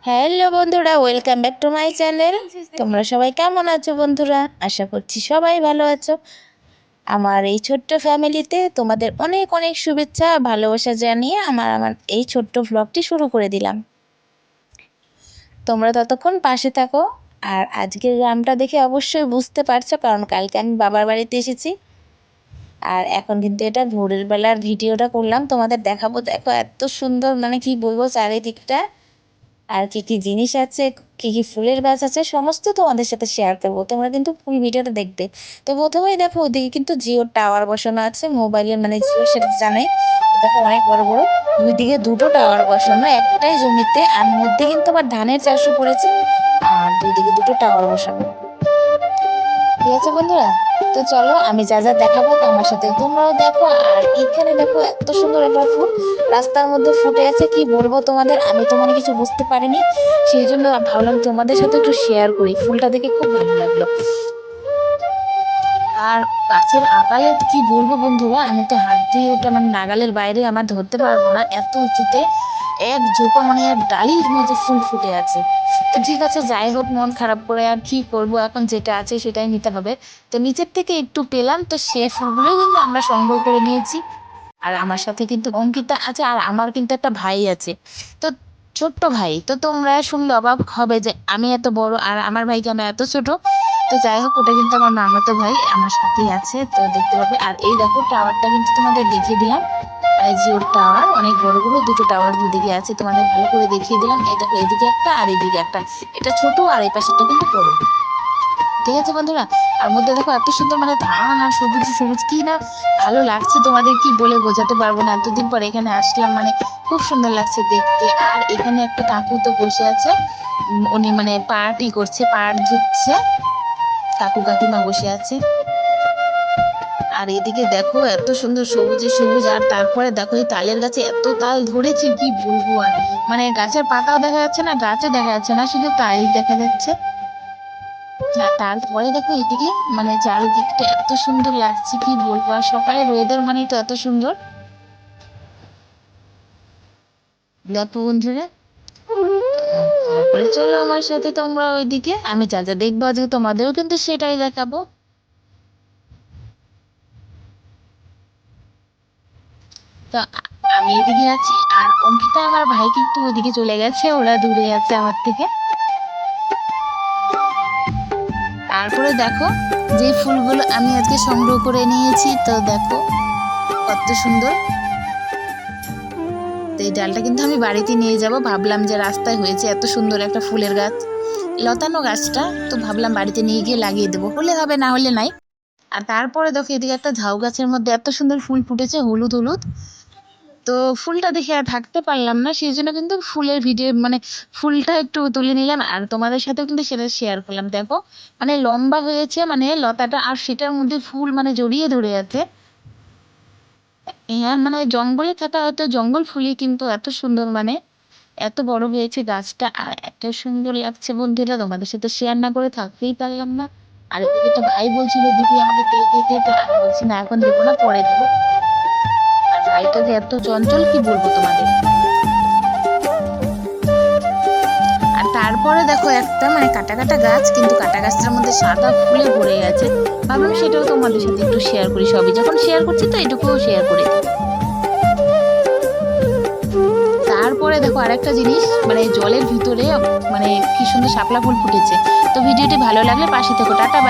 Hello বন্ধুরা, welcome back to my channel. তোমরা সবাই কেমন আছো বন্ধুরা? আশা করছি সবাই ভালো আছো। আমার এই ছোট্ট ফ্যামিলিতে তোমাদের অনেক অনেক শুভেচ্ছা ভালোবাসা জানিয়ে আমার এই ছোট্ট ভ্লগটি শুরু করে দিলাম। তোমরা ততক্ষণ পাশে থাকো। আর আজকের গ্রামটা দেখে অবশ্যই বুঝতে পারছো, কারণ কালকে আমি বাবার বাড়িতে এসেছি। আর এখন কিন্তু এটা ভোরের বেলার ভিডিওটা করলাম, তোমাদের দেখাবো। দেখো এত সুন্দর, মানে কি বলবো, চারিদিকটা। আর কি কি জিনিস আছে, কি কি ফুলের গাছ আছে, সমস্ত তোমাদের সাথে শেয়ার করবো। তোমরা কিন্তু ফুল ভিডিওটা দেখবে। তো প্রথমেই দেখো, ওদিকে কিন্তু জিওর টাওয়ার বসানো আছে মোবাইলের, মানে জিও সেটা জানাই। দেখো অনেক বড় বড় দুই দিকে দুটো টাওয়ার বসানো একটাই জমিতে, আর মধ্যে কিন্তু আবার ধানের চাষও করেছে। আর দুই দিকে দুটো টাওয়ার বসানো। ঠিক আছে বন্ধুরা, তো চলো আমি যা যা দেখাবো আমার সাথে তোমরাও দেখো। আর এখানে দেখো এত সুন্দর একটা ফুল রাস্তার মধ্যে ফুটে আছে, কি বলবো তোমাদের, আমি তো মানে কিছু বুঝতে পারিনি। সেই জন্য ভাবলাম তোমাদের সাথে একটু শেয়ার করি। ফুলটা দেখে খুব ভালো লাগলো। আর গাছের আগালে কি বলবো বন্ধুরা, আমি তো হাত দিয়ে ওটা মানে নাগালের বাইরে আমার ধরতে পারবো না, এত উঁচুতে এক ঝোপা মানে এক ডালির মতো ফুল ফুটে আছে। তো ঠিক আছে, যাই হোক, মন খারাপ করে আর কি করবো, এখন যেটা আছে সেটাই নিতে হবে। তো নিচের থেকে একটু পেলাম, তো সে ফুলগুলো কিন্তু আমরা সংগ্রহ করে নিয়েছি। আর আমার সাথে কিন্তু অঙ্কিতা আছে, আর আমার কিন্তু একটা ভাই আছে। তো ছোট্ট ভাই, তো তোমরা শুনলে অবাক হবে যে আমি এত বড় আর আমার ভাই কেন এত ছোট। তো যাই হোক, ওটা কিন্তু আমার মামাতো ভাই আমার সাথেই আছে, তো দেখতে পাবে। আর এই দেখো টাওয়ারটা কিন্তু তোমাদের দেখিয়ে দিলাম, মানে জিওর টাওয়ার অনেক বড় বড় দুটো টাওয়ার দুদিকে আছে, তোমাদের ভালো করে দেখিয়ে দিলাম। এই দেখো এদিকে একটা আর এদিকে একটা, এটা ছোট আর এই পাশেরটা কিন্তু বড়। ঠিক আছে বন্ধুরা, আর মধ্যে দেখো এত সুন্দর, মানে ধান আর সবুজ সবুজ, কি না ভালো লাগছে, তোমাদের কি বলে বোঝাতে পারবো না। এতদিন পর এখানে আসলাম, মানে খুব সুন্দর লাগছে দেখতে। আর এখানে একটা কাকু তো বসে আছে, উনি মানে পার্টি করছে, পাট ধুচ্ছে, কাকু কাকিমা বসে আছে। আর এদিকে দেখো এত সুন্দর সবুজে সবুজ, আর তারপরে দেখো এই তালের গাছে এত তাল ধরেছে, কি বলবো আর, মানে গাছের পাতাও দেখা যাচ্ছে না, গাছও দেখা যাচ্ছে না, শুধু তালই দেখা যাচ্ছে। আর তারপরে দেখো এদিকে মানে চারিদিকটা এত সুন্দর লাগছে, কি বলবো। আর সকালের ওয়েদার মানে তো এত সুন্দর। দেখো বন্ধুরা, তারপরে চলো আমার সাথে তোমরা ওইদিকে, আমি যা যা দেখবো আজকে তোমাদেরও কিন্তু সেটাই দেখাবো। তো আমি এদিকে আছি, আর অঙ্কিতা আমার ভাই কিন্তু ওদিকে চলে গেছে, ওরা দূরে আছে আমার থেকে। তারপরে দেখো যে ফুলগুলো আমি আজকে সংগ্রহ করে নিয়েছি, তো দেখো কত সুন্দর। তো এই ডালটা কিন্তু আমি বাড়িতে নিয়ে যাব, ভাবলাম যে রাস্তায় হয়েছে এত সুন্দর একটা ফুলের গাছ, লতানো গাছটা, তো ভাবলাম বাড়িতে নিয়ে গিয়ে লাগিয়ে দেবো, হলে হবে না হলে নাই। আর তারপরে দেখো এদিকে একটা ঝাউ গাছের মধ্যে এত সুন্দর ফুল ফুটেছে, হলুদ হলুদ। তো ফুলটা দেখে আর থাকতে পারলাম না, সেই জন্য কিন্তু ফুলের ভিডিও, মানে ফুলটা একটু তুলে নিলাম আর তোমাদের সাথেও কিন্তু সেটা শেয়ার করলাম। দেখো মানে লম্বা হয়েছে মানে লতাটা, আর সেটার মধ্যে ফুল মানে জড়িয়ে ধরে আছে। হ্যাঁ, মানে জঙ্গলে থাকা হয়তো জঙ্গল ফুলই, কিন্তু এত সুন্দর, মানে এত বড় হয়েছে গাছটা, আর এত সুন্দর লাগছে বন্ধুরা, তোমাদের সাথে শেয়ার না করে থাকতেই পারলাম না। আর এদিকে তো ভাই বলছিল দিদি আমাকে দিয়ে দিতে, তো আমি বলছি না এখন দেবো না, পরে দেবো। আর ভাইটা যে এত চঞ্চল, কি বলবো তোমাদের। আর তারপরে দেখো একটা মানে কাটা কাটা গাছ, কিন্তু কাটা গাছটার মধ্যে সাদা ফুলে ভরে গেছে। ভাবলাম সেটাও তোমাদের সাথে একটু শেয়ার করি, সবই যখন শেয়ার করছি তো এটুকুও শেয়ার করি। তারপরে দেখো আরেকটা জিনিস, মানে জলের ভিতরে মানে কি সুন্দর শাপলা ফুল ফুটেছে। তো ভিডিওটি ভালো লাগলে পাশে থেকো, টাটা।